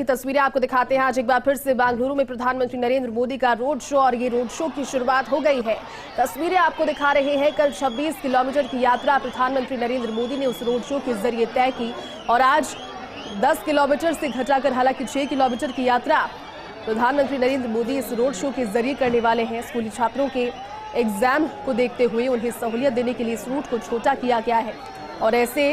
की तस्वीरें आपको दिखाते हैं। आज एक बार फिर से बेंगलुरु में प्रधानमंत्री नरेंद्र मोदी का रोड शो और ये रोड शो की शुरुआत हो गई है। तस्वीरें आपको दिखा रहे हैं। कल 26 किलोमीटर की यात्रा प्रधानमंत्री नरेंद्र मोदी ने उस रोड शो के जरिए तय की और आज 10 किलोमीटर से घटाकर हालांकि 6 किलोमीटर की यात्रा प्रधानमंत्री नरेंद्र मोदी इस रोड शो के जरिए करने वाले हैं। स्कूली छात्रों के एग्जाम को देखते हुए उन्हें सहूलियत देने के लिए इस रूट को छोटा किया गया है और ऐसे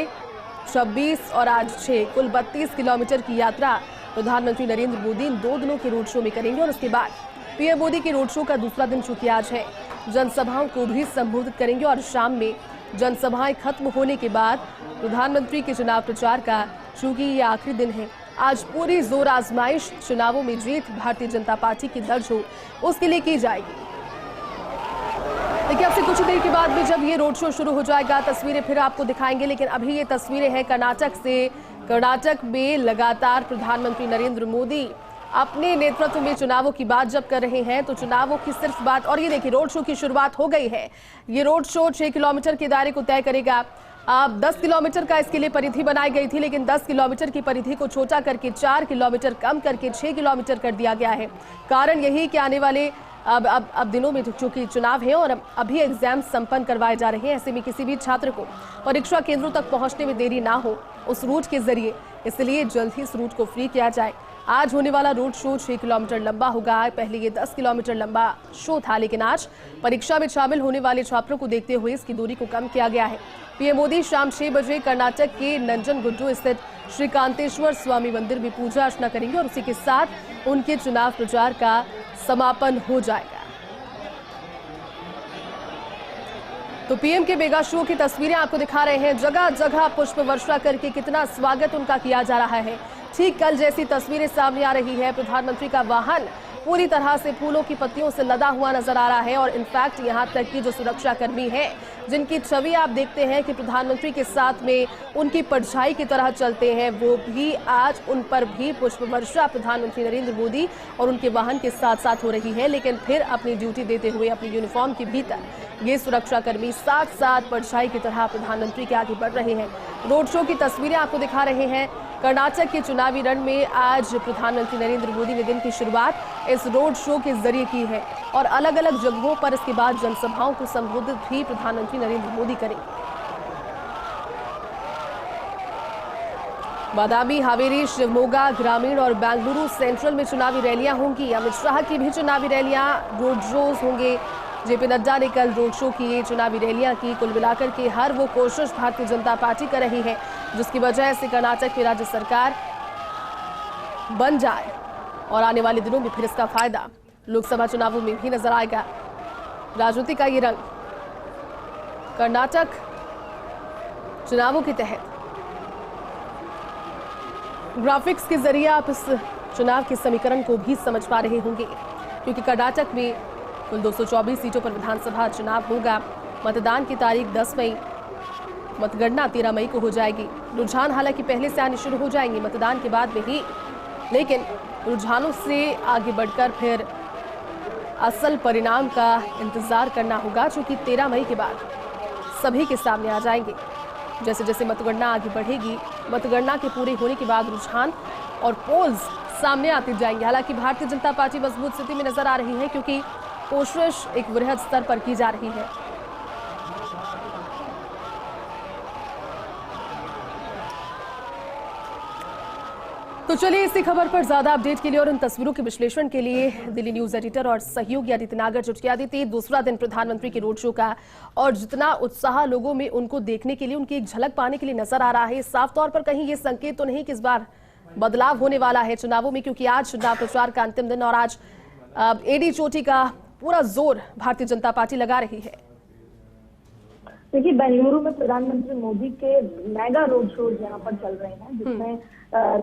26 और आज 6 कुल 32 किलोमीटर की यात्रा प्रधानमंत्री नरेंद्र मोदी इन 2 दिनों के रोड शो में करेंगे और उसके बाद पीएम मोदी के रोड शो का दूसरा दिन चूंकि आज है, जनसभाओं को भी संबोधित करेंगे और शाम में जनसभाएं खत्म होने के बाद प्रधानमंत्री के चुनाव प्रचार का चूंकि ये आखिरी दिन है, आज पूरी जोर आजमाइश चुनावों में जीत भारतीय जनता पार्टी की दर्ज हो उसके लिए की जाएगी। देखिए अब से कुछ देर के बाद भी जब ये रोड शो शुरू हो जाएगा तस्वीरें फिर आपको दिखाएंगे, लेकिन अभी ये तस्वीरें हैं कर्नाटक से। कर्नाटक में लगातार प्रधानमंत्री नरेंद्र मोदी अपने नेतृत्व में चुनावों की बात जब कर रहे हैं तो चुनावों की सिर्फ बात, और ये देखिए रोड शो की शुरुआत हो गई है। ये रोड शो 6 किलोमीटर के दायरे को तय करेगा। अब 10 किलोमीटर का इसके लिए परिधि बनाई गई थी, लेकिन 10 किलोमीटर की परिधि को छोटा करके 4 किलोमीटर कम करके 6 किलोमीटर कर दिया गया है। कारण यही कि आने वाले अब दिनों में चूंकि चुनाव है और अभी एग्जाम संपन्न करवाए जा रहे हैं, ऐसे में किसी भी छात्र को परीक्षा केंद्रों तक पहुंचने में देरी ना हो उस रूट के जरिए, इसलिए जल्द ही इस रूट को फ्री किया जाए। आज होने वाला रोड शो 6 किलोमीटर लंबा होगा। पहले ये 10 किलोमीटर लंबा शो था, लेकिन आज परीक्षा में शामिल होने वाले छात्रों को देखते हुए इसकी दूरी को कम किया गया है। पीएम मोदी शाम 6 बजे कर्नाटक के नंजनगुड्डू स्थित श्री कांतेश्वर स्वामी मंदिर में पूजा अर्चना करेंगे और उसी के साथ उनके चुनाव प्रचार का समापन हो जाएगा। तो पीएम के मेगा शो की तस्वीरें आपको दिखा रहे हैं। जगह जगह पुष्प वर्षा करके कितना स्वागत उनका किया जा रहा है। ठीक कल जैसी तस्वीरें सामने आ रही है। प्रधानमंत्री का वाहन पूरी तरह से फूलों की पत्तियों से लदा हुआ नजर आ रहा है और इनफैक्ट यहां तक कि जो सुरक्षा कर्मी है जिनकी छवि आप देखते हैं कि प्रधानमंत्री के साथ में उनकी परछाई की तरह चलते हैं, वो भी आज उन पर भी पुष्प वर्षा प्रधानमंत्री नरेंद्र मोदी और उनके वाहन के साथ साथ हो रही है। लेकिन फिर अपनी ड्यूटी देते हुए अपनी यूनिफॉर्म के भीतर ये सुरक्षा कर्मी साथ साथ परछाई की तरह प्रधानमंत्री के आगे बढ़ रहे हैं। रोड शो की तस्वीरें आपको दिखा रहे हैं। कर्नाटक के चुनावी रण में आज प्रधानमंत्री नरेंद्र मोदी ने दिन की शुरुआत इस रोड शो के जरिए की है और अलग अलग जगहों पर इसके बाद जनसभाओं को संबोधित भी प्रधानमंत्री नरेंद्र मोदी करेंगे। बादामी, हावेरी, शिवमोगा, ग्रामीण और बेंगलुरु सेंट्रल में चुनावी रैलियां होंगी। अमित शाह की भी चुनावी रैलियां, रोड शोज होंगे। जेपी नड्डा ने कल रोड शो किए, चुनावी रैलियां की। कुल मिलाकर के हर वो कोशिश भारतीय जनता पार्टी कर रही है जिसकी वजह से कर्नाटक में राज्य सरकार बन जाए और आने वाले दिनों में फिर इसका फायदा लोकसभा चुनावों में भी नजर आएगा। राजनीति का ये रंग कर्नाटक चुनावों के तहत ग्राफिक्स के जरिए आप इस चुनाव के समीकरण को भी समझ पा रहे होंगे, क्योंकि कर्नाटक में कुल 224 सीटों पर विधानसभा चुनाव होगा। मतदान की तारीख 10 मई, मतगणना 13 मई को हो जाएगी। रुझान हालांकि पहले से आने शुरू हो जाएंगे मतदान के बाद में ही, लेकिन रुझानों से आगे बढ़कर फिर असल परिणाम का इंतजार करना होगा, क्योंकि 13 मई के बाद सभी के सामने आ जाएंगे। जैसे जैसे मतगणना आगे बढ़ेगी, मतगणना के पूरे होने के बाद रुझान और पोल्स सामने आते जाएंगे। हालांकि भारतीय जनता पार्टी मजबूत स्थिति में नजर आ रही है, क्योंकि कोशिश एक वृहद स्तर पर की जा रही है। तो चलिए इसी खबर पर ज्यादा अपडेट के लिए और उन तस्वीरों के विश्लेषण के लिए दिल्ली न्यूज एडिटर और सहयोगी आदित्य नागर जुट गए। आदित्य, दूसरा दिन प्रधानमंत्री के रोड शो का और जितना उत्साह लोगों में उनको देखने के लिए, उनकी एक झलक पाने के लिए नजर आ रहा है, साफ तौर पर कहीं ये संकेत तो नहीं कि इस बार बदलाव होने वाला है चुनावों में, क्योंकि आज चुनाव प्रचार का अंतिम दिन और आज एडी चोटी का पूरा जोर भारतीय जनता पार्टी लगा रही है। देखिए, बेंगलुरु में प्रधानमंत्री मोदी के मेगा रोड शो यहाँ पर चल रहे हैं, जिसमें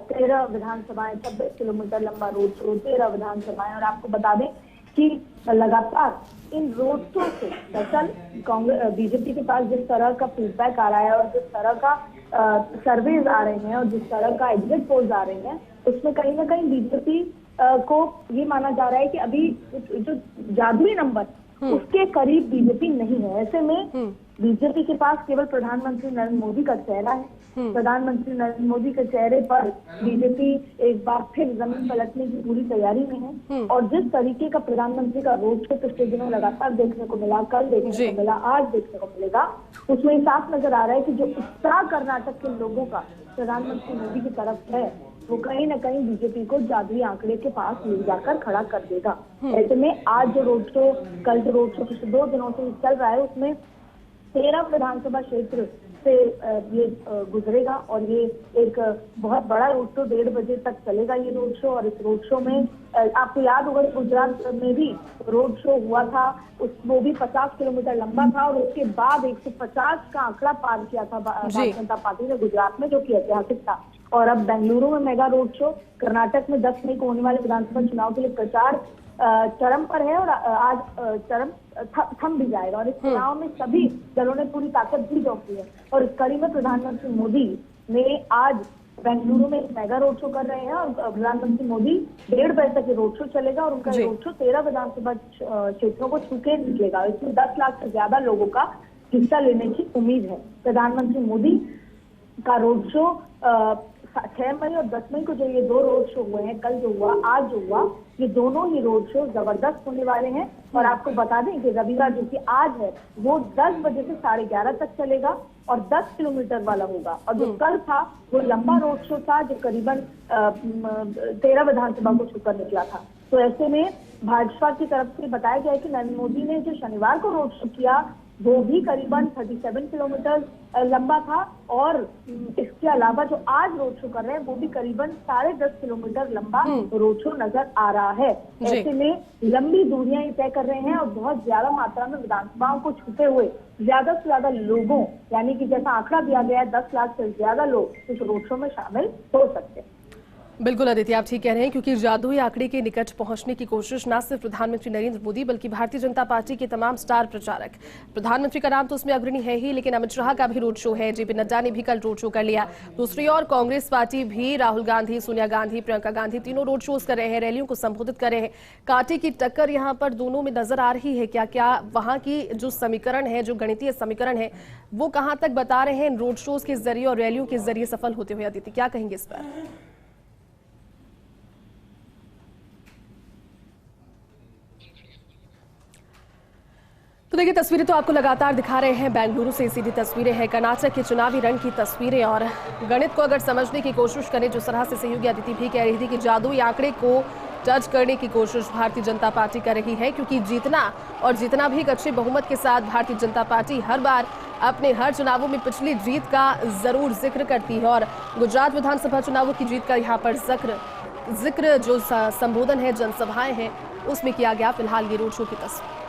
13 विधानसभाएं, 26 किलोमीटर लंबा रोड शो, 13 विधानसभाएं। और आपको बता दें कि लगातार इन रोड शो से दरअसल कांग्रेस बीजेपी के पास जिस तरह का फीडबैक आ रहा है और जिस तरह का सर्वेज आ रहे हैं और जिस तरह का एग्जिट पोल्स आ रहे हैं, उसमें कहीं ना कहीं बीजेपी को ये माना जा रहा है कि अभी जो जादुई नंबर उसके करीब बीजेपी नहीं है। ऐसे में बीजेपी के पास केवल प्रधानमंत्री नरेंद्र मोदी का चेहरा है। प्रधानमंत्री नरेंद्र मोदी के चेहरे पर बीजेपी एक बार फिर जमीन पलटने की पूरी तैयारी में है। और जिस तरीके का प्रधानमंत्री का रोड शो पिछले दिनों लगातार देखने को मिला, कल देखने को मिला, आज देखने को मिलेगा, उसमें साफ नजर आ रहा है कि जो उत्साह कर्नाटक के लोगों का प्रधानमंत्री मोदी की तरफ है, वो कहीं न कहीं बीजेपी को जादुई आंकड़े के पास ले जाकर खड़ा कर देगा। ऐसे में आज जो रोड शो, कल जो रोड शो पिछले 2 दिनों से चल रहा है, उसमें 13 विधानसभा क्षेत्र से ये गुजरेगा और ये एक बहुत बड़ा रोड शो 1:30 बजे तक चलेगा ये रोड शो। और इस रोड शो में आपको याद होगा गुजरात में भी रोड शो हुआ था, वो भी 50 किलोमीटर लंबा था और उसके बाद 150 का आंकड़ा पार किया था भारतीय जनता पार्टी ने गुजरात में, जो कि ऐतिहासिक था। और अब बेंगलुरु में मेगा रोड शो, कर्नाटक में 10 मई को होने वाले विधानसभा चुनाव के लिए प्रचार चरम पर है और आज चरम थम भी जाएगा। और इस चुनाव में सभी दलों ने पूरी ताकत भी झोंकी है। और इस कड़ी में प्रधानमंत्री मोदी ने आज बेंगलुरु में एक मेगा रोड शो कर रहे हैं और प्रधानमंत्री मोदी 1:30 बजे तक ये रोड शो चलेगा और उनका रोड शो 13 विधानसभा क्षेत्रों को छू के निकलेगा। इसमें 10 लाख से ज्यादा लोगों का हिस्सा लेने की उम्मीद है। प्रधानमंत्री मोदी का रोड शो 6 मई और 10 मई को जो ये 2 रोड शो हुए हैं, कल जो हुआ, आज जो हुआ, ये दोनों ही रोड शो जबरदस्त होने वाले हैं। और आपको बता दें कि रविवार जो कि आज है, वो 10 बजे से 11:30 तक चलेगा और 10 किलोमीटर वाला होगा। और जो कल था वो लंबा रोड शो था, जो करीबन 13 विधानसभा को छूकर निकला था। तो ऐसे में भाजपा की तरफ से बताया गया है कि नरेंद्र मोदी ने जो शनिवार को रोड शो किया, वो भी करीबन 37 किलोमीटर लंबा था और इसके अलावा जो आज रोड शो कर रहे हैं, वो भी करीबन 10.5 किलोमीटर लंबा रोड शो नजर आ रहा है। ऐसे में लंबी दूरियां ये तय कर रहे हैं और बहुत ज्यादा मात्रा में विधानसभाओं को छूते हुए ज्यादा से ज्यादा लोगों, यानी कि जैसा आंकड़ा दिया गया है 10 लाख से ज्यादा लोग इस रोड शो में शामिल हो सकते हैं। बिल्कुल अदिति, आप ठीक कह रहे हैं, क्योंकि जादुई आंकड़े के निकट पहुंचने की कोशिश न सिर्फ प्रधानमंत्री नरेंद्र मोदी बल्कि भारतीय जनता पार्टी के तमाम स्टार प्रचारक, प्रधानमंत्री का नाम तो उसमें अग्रणी है ही, लेकिन अमित शाह का भी रोड शो है, जेपी नड्डा ने भी कल रोड शो कर लिया। दूसरी ओर कांग्रेस पार्टी भी राहुल गांधी, सोनिया गांधी, प्रियंका गांधी तीनों रोड शोज कर रहे हैं, रैलियों को संबोधित कर रहे हैं। कांटे की टक्कर यहाँ पर दोनों में नजर आ रही है। क्या वहां की जो समीकरण है, जो गणितीय समीकरण है, वो कहां तक बता रहे हैं इन रोड शोज के जरिए और रैलियों के जरिए सफल होते हुए? अदिति, क्या कहेंगे इस पर? तो देखिए, तस्वीरें तो आपको लगातार दिखा रहे हैं, बेंगलुरु से सीधी तस्वीरें हैं, कर्नाटक के चुनावी रण की तस्वीरें। और गणित को अगर समझने की कोशिश करें, जिस तरह से सहयोगी अदिति भी कह रही थी कि जादुई आंकड़े को जज करने की कोशिश भारतीय जनता पार्टी कर रही है, क्योंकि जीतना और जितना भी एक अच्छे बहुमत के साथ भारतीय जनता पार्टी हर बार अपने हर चुनावों में पिछली जीत का जरूर जिक्र करती है। और गुजरात विधानसभा चुनावों की जीत का यहाँ पर जिक्र जो संबोधन है, जनसभाएं हैं, उसमें किया गया। फिलहाल ये रोड शो की तस्वीर।